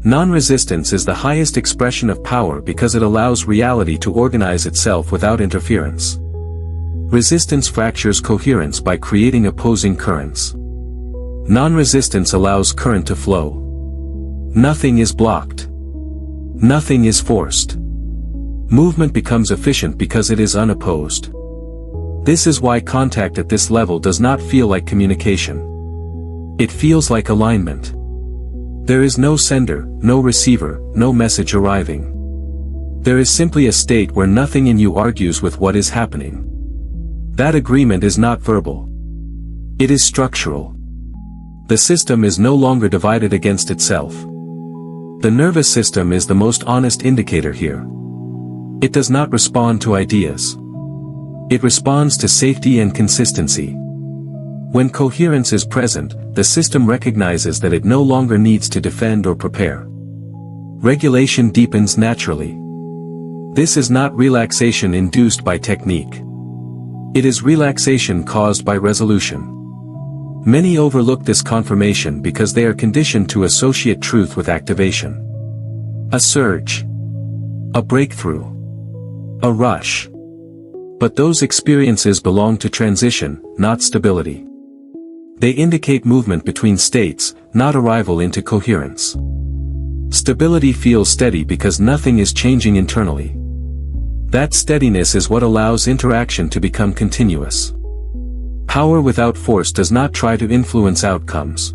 Non-resistance is the highest expression of power because it allows reality to organize itself without interference. Resistance fractures coherence by creating opposing currents. Non-resistance allows current to flow. Nothing is blocked. Nothing is forced. Movement becomes efficient because it is unopposed. This is why contact at this level does not feel like communication. It feels like alignment. There is no sender, no receiver, no message arriving. There is simply a state where nothing in you argues with what is happening. That agreement is not verbal. It is structural. The system is no longer divided against itself. The nervous system is the most honest indicator here. It does not respond to ideas. It responds to safety and consistency. When coherence is present, the system recognizes that it no longer needs to defend or prepare. Regulation deepens naturally. This is not relaxation induced by technique. It is relaxation caused by resolution. Many overlook this confirmation because they are conditioned to associate truth with activation. A surge. A breakthrough. A rush. But those experiences belong to transition, not stability. They indicate movement between states, not arrival into coherence. Stability feels steady because nothing is changing internally. That steadiness is what allows interaction to become continuous. Power without force does not try to influence outcomes.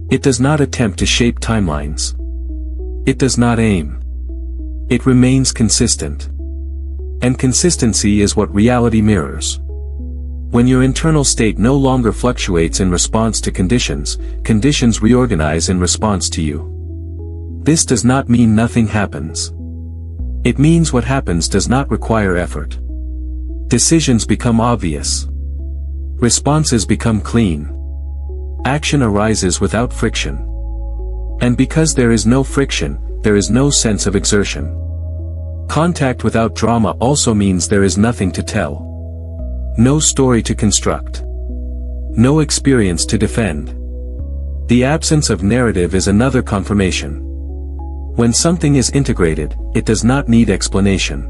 It does not attempt to shape timelines. It does not aim. It remains consistent. And consistency is what reality mirrors. When your internal state no longer fluctuates in response to conditions, conditions reorganize in response to you. This does not mean nothing happens. It means what happens does not require effort. Decisions become obvious. Responses become clean. Action arises without friction. And because there is no friction, there is no sense of exertion. Contact without drama also means there is nothing to tell. No story to construct. No experience to defend. The absence of narrative is another confirmation. When something is integrated, it does not need explanation.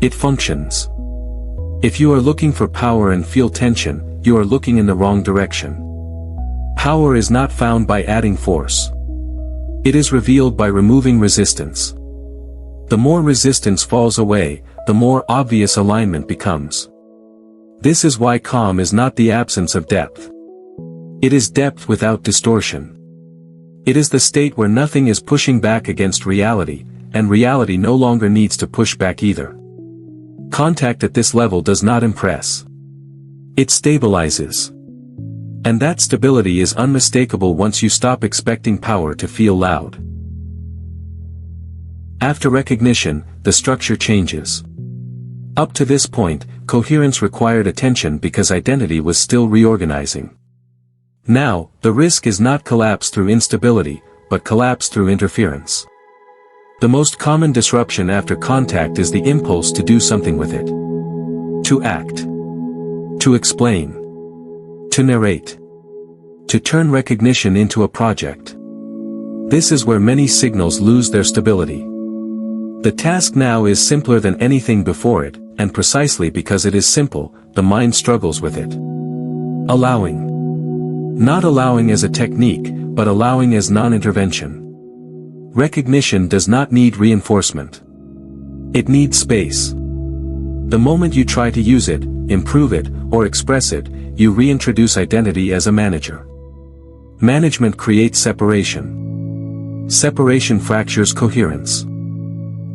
It functions. If you are looking for power and feel tension, you are looking in the wrong direction. Power is not found by adding force. It is revealed by removing resistance. The more resistance falls away, the more obvious alignment becomes. This is why calm is not the absence of depth. It is depth without distortion. It is the state where nothing is pushing back against reality, and reality no longer needs to push back either. Contact at this level does not impress. It stabilizes. And that stability is unmistakable once you stop expecting power to feel loud. After recognition, the structure changes. Up to this point, coherence required attention because identity was still reorganizing. Now, the risk is not collapse through instability, but collapse through interference. The most common disruption after contact is the impulse to do something with it. To act. To explain. To narrate. To turn recognition into a project. This is where many signals lose their stability. The task now is simpler than anything before it, and precisely because it is simple, the mind struggles with it. Allowing. Not allowing as a technique, but allowing as non-intervention. Recognition does not need reinforcement. It needs space. The moment you try to use it, improve it, or express it, you reintroduce identity as a manager. Management creates separation. Separation fractures coherence.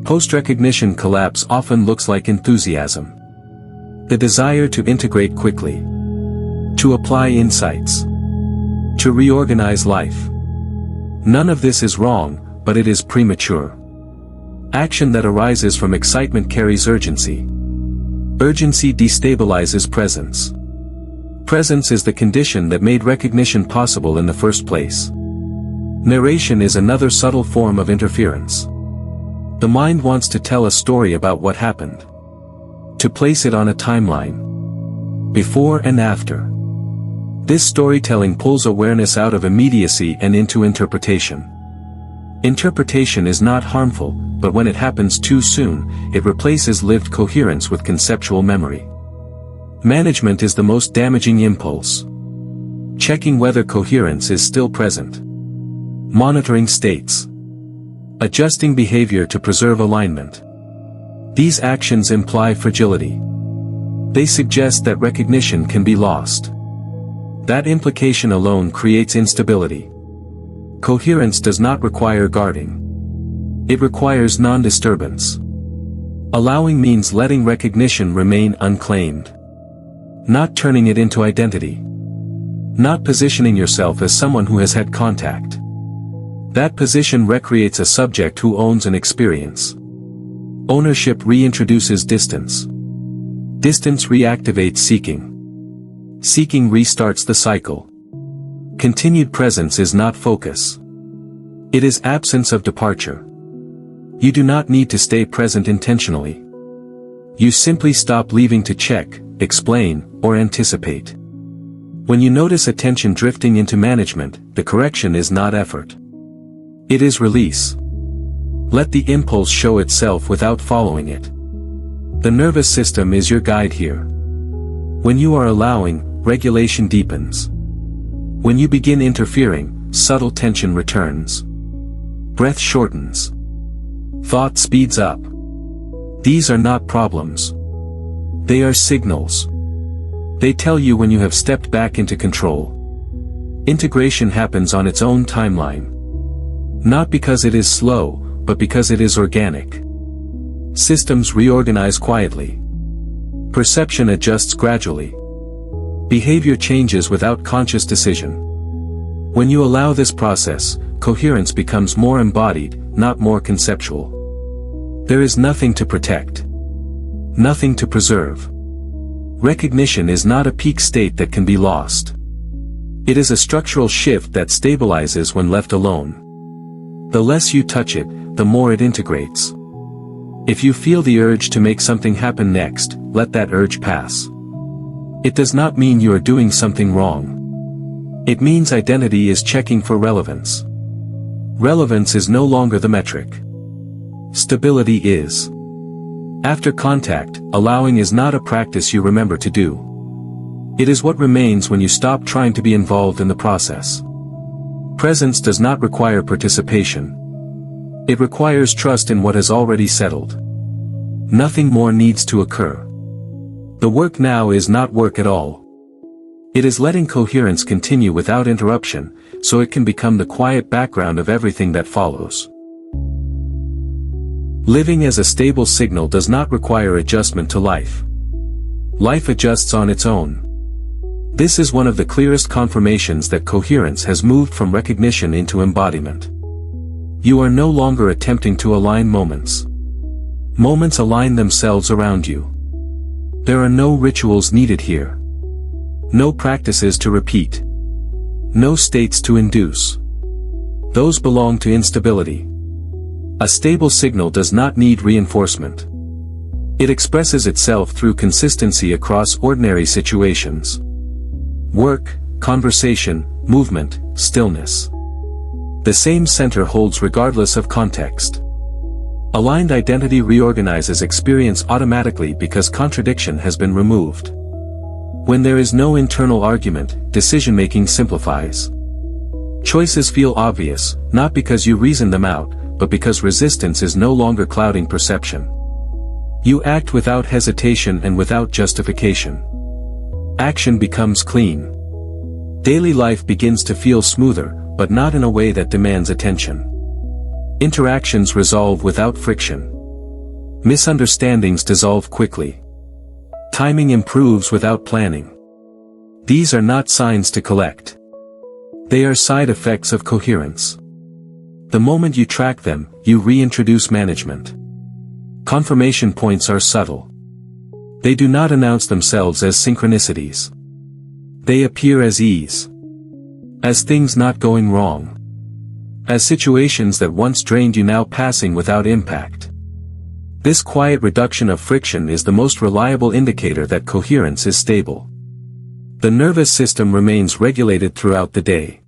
Post-recognition collapse often looks like enthusiasm. The desire to integrate quickly. To apply insights. To reorganize life. None of this is wrong, but it is premature. Action that arises from excitement carries urgency. Urgency destabilizes presence. Presence is the condition that made recognition possible in the first place. Narration is another subtle form of interference. The mind wants to tell a story about what happened. To place it on a timeline. Before and after. This storytelling pulls awareness out of immediacy and into interpretation. Interpretation is not harmful, but when it happens too soon, it replaces lived coherence with conceptual memory. Management is the most damaging impulse. Checking whether coherence is still present. Monitoring states. Adjusting behavior to preserve alignment. These actions imply fragility. They suggest that recognition can be lost. That implication alone creates instability. Coherence does not require guarding. It requires non-disturbance. Allowing means letting recognition remain unclaimed. Not turning it into identity. Not positioning yourself as someone who has had contact. That position recreates a subject who owns an experience. Ownership reintroduces distance. Distance reactivates seeking. Seeking restarts the cycle. Continued presence is not focus. It is absence of departure. You do not need to stay present intentionally. You simply stop leaving to check, explain, or anticipate. When you notice attention drifting into management, the correction is not effort. It is release. Let the impulse show itself without following it. The nervous system is your guide here. When you are allowing, regulation deepens. When you begin interfering, subtle tension returns. Breath shortens. Thought speeds up. These are not problems. They are signals. They tell you when you have stepped back into control. Integration happens on its own timeline. Not because it is slow, but because it is organic. Systems reorganize quietly. Perception adjusts gradually. Behavior changes without conscious decision. When you allow this process, coherence becomes more embodied, not more conceptual. There is nothing to protect. Nothing to preserve. Recognition is not a peak state that can be lost. It is a structural shift that stabilizes when left alone. The less you touch it, the more it integrates. If you feel the urge to make something happen next, let that urge pass. It does not mean you are doing something wrong. It means identity is checking for relevance. Relevance is no longer the metric. Stability is. After contact, allowing is not a practice you remember to do. It is what remains when you stop trying to be involved in the process. Presence does not require participation. It requires trust in what has already settled. Nothing more needs to occur. The work now is not work at all. It is letting coherence continue without interruption, so it can become the quiet background of everything that follows. Living as a stable signal does not require adjustment to life. Life adjusts on its own. This is one of the clearest confirmations that coherence has moved from recognition into embodiment. You are no longer attempting to align moments. Moments align themselves around you. There are no rituals needed here. No practices to repeat. No states to induce. Those belong to instability. A stable signal does not need reinforcement. It expresses itself through consistency across ordinary situations. Work, conversation, movement, stillness. The same center holds regardless of context. Aligned identity reorganizes experience automatically because contradiction has been removed. When there is no internal argument, decision-making simplifies. Choices feel obvious, not because you reason them out, but because resistance is no longer clouding perception. You act without hesitation and without justification. Action becomes clean. Daily life begins to feel smoother, but not in a way that demands attention. Interactions resolve without friction. Misunderstandings dissolve quickly. Timing improves without planning. These are not signs to collect. They are side effects of coherence. The moment you track them, you reintroduce management. Confirmation points are subtle. They do not announce themselves as synchronicities. They appear as ease. As things not going wrong. As situations that once drained you now passing without impact. This quiet reduction of friction is the most reliable indicator that coherence is stable. The nervous system remains regulated throughout the day.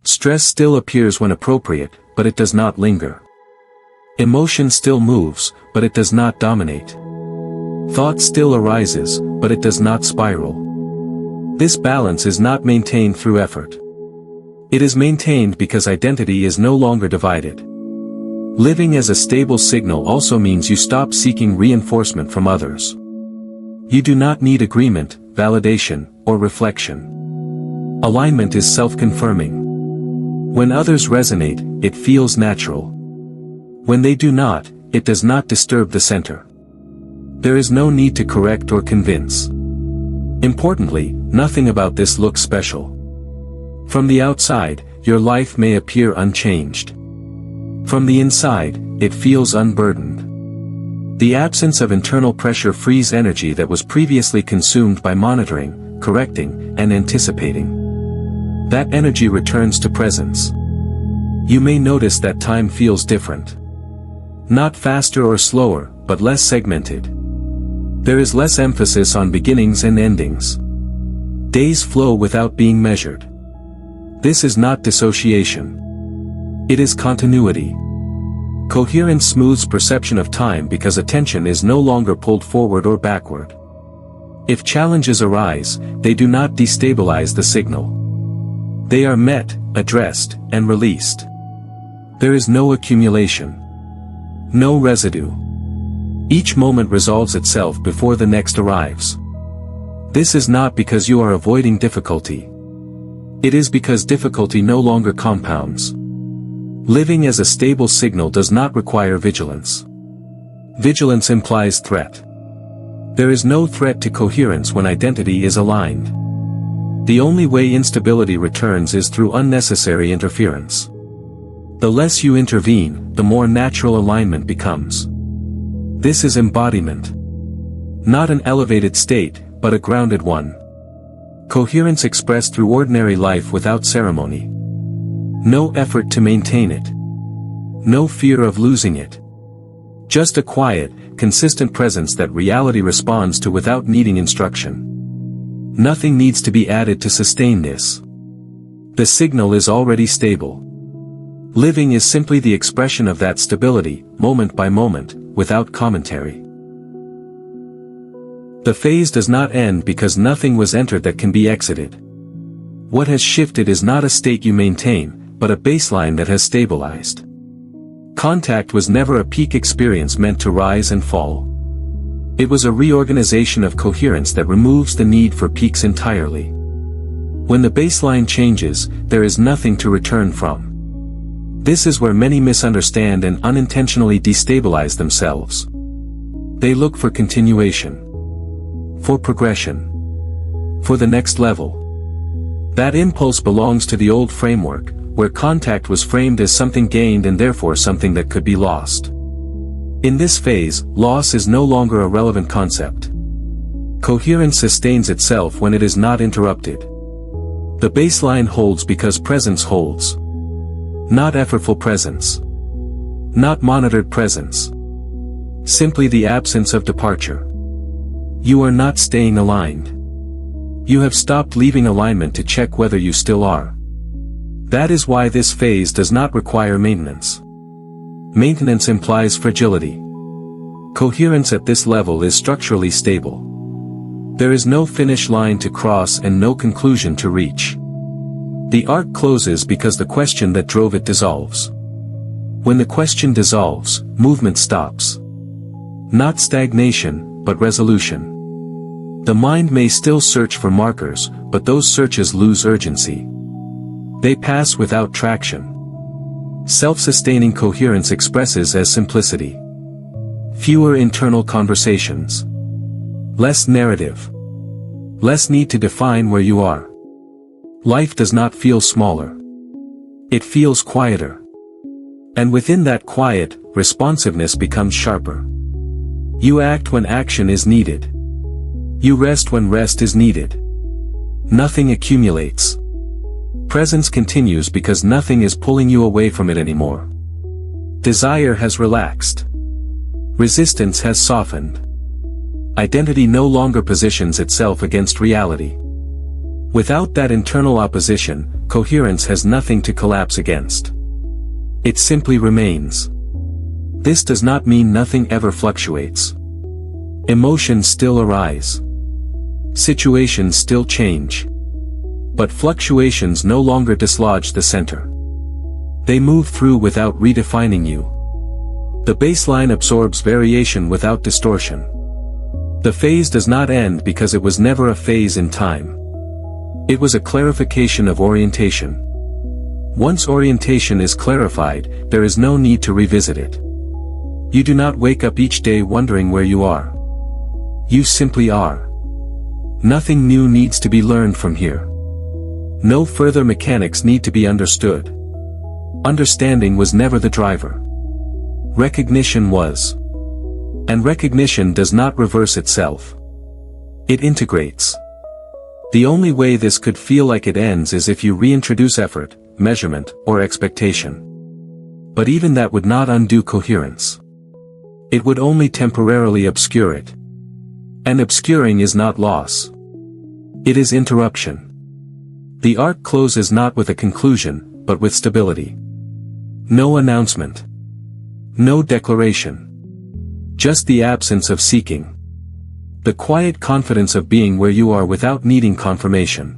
Stress still appears when appropriate, but it does not linger. Emotion still moves, but it does not dominate. Thought still arises, but it does not spiral. This balance is not maintained through effort. It is maintained because identity is no longer divided. Living as a stable signal also means you stop seeking reinforcement from others. You do not need agreement, validation, or reflection. Alignment is self-confirming. When others resonate, it feels natural. When they do not, it does not disturb the center. There is no need to correct or convince. Importantly, nothing about this looks special. From the outside, your life may appear unchanged. From the inside, it feels unburdened. The absence of internal pressure frees energy that was previously consumed by monitoring, correcting, and anticipating. That energy returns to presence. You may notice that time feels different. Not faster or slower, but less segmented. There is less emphasis on beginnings and endings. Days flow without being measured. This is not dissociation. It is continuity. Coherence smooths perception of time because attention is no longer pulled forward or backward. If challenges arise, they do not destabilize the signal. They are met, addressed, and released. There is no accumulation. No residue. Each moment resolves itself before the next arrives. This is not because you are avoiding difficulty. It is because difficulty no longer compounds. Living as a stable signal does not require vigilance. Vigilance implies threat. There is no threat to coherence when identity is aligned. The only way instability returns is through unnecessary interference. The less you intervene, the more natural alignment becomes. This is embodiment. Not an elevated state, but a grounded one. Coherence expressed through ordinary life without ceremony. No effort to maintain it. No fear of losing it. Just a quiet, consistent presence that reality responds to without needing instruction. Nothing needs to be added to sustain this. The signal is already stable. Living is simply the expression of that stability, moment by moment, without commentary. The phase does not end because nothing was entered that can be exited. What has shifted is not a state you maintain, but a baseline that has stabilized. Contact was never a peak experience meant to rise and fall. It was a reorganization of coherence that removes the need for peaks entirely. When the baseline changes, there is nothing to return from. This is where many misunderstand and unintentionally destabilize themselves. They look for continuation. For progression. For the next level. That impulse belongs to the old framework, where contact was framed as something gained and therefore something that could be lost. In this phase, loss is no longer a relevant concept. Coherence sustains itself when it is not interrupted. The baseline holds because presence holds. Not effortful presence. Not monitored presence. Simply the absence of departure. You are not staying aligned. You have stopped leaving alignment to check whether you still are. That is why this phase does not require maintenance. Maintenance implies fragility. Coherence at this level is structurally stable. There is no finish line to cross and no conclusion to reach. The arc closes because the question that drove it dissolves. When the question dissolves, movement stops. Not stagnation, but resolution. The mind may still search for markers, but those searches lose urgency. They pass without traction. Self-sustaining coherence expresses as simplicity. Fewer internal conversations. Less narrative. Less need to define where you are. Life does not feel smaller. It feels quieter. And within that quiet, responsiveness becomes sharper. You act when action is needed. You rest when rest is needed. Nothing accumulates. Presence continues because nothing is pulling you away from it anymore. Desire has relaxed. Resistance has softened. Identity no longer positions itself against reality. Without that internal opposition, coherence has nothing to collapse against. It simply remains. This does not mean nothing ever fluctuates. Emotions still arise. Situations still change. But fluctuations no longer dislodge the center. They move through without redefining you. The baseline absorbs variation without distortion. The phase does not end because it was never a phase in time. It was a clarification of orientation. Once orientation is clarified, there is no need to revisit it. You do not wake up each day wondering where you are. You simply are. Nothing new needs to be learned from here. No further mechanics need to be understood. Understanding was never the driver. Recognition was. And recognition does not reverse itself. It integrates. The only way this could feel like it ends is if you reintroduce effort, measurement, or expectation. But even that would not undo coherence. It would only temporarily obscure it. And obscuring is not loss. It is interruption. The arc closes not with a conclusion, but with stability. No announcement. No declaration. Just the absence of seeking. The quiet confidence of being where you are without needing confirmation.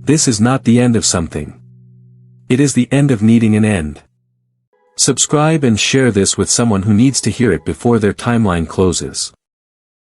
This is not the end of something. It is the end of needing an end. Subscribe and share this with someone who needs to hear it before their timeline closes.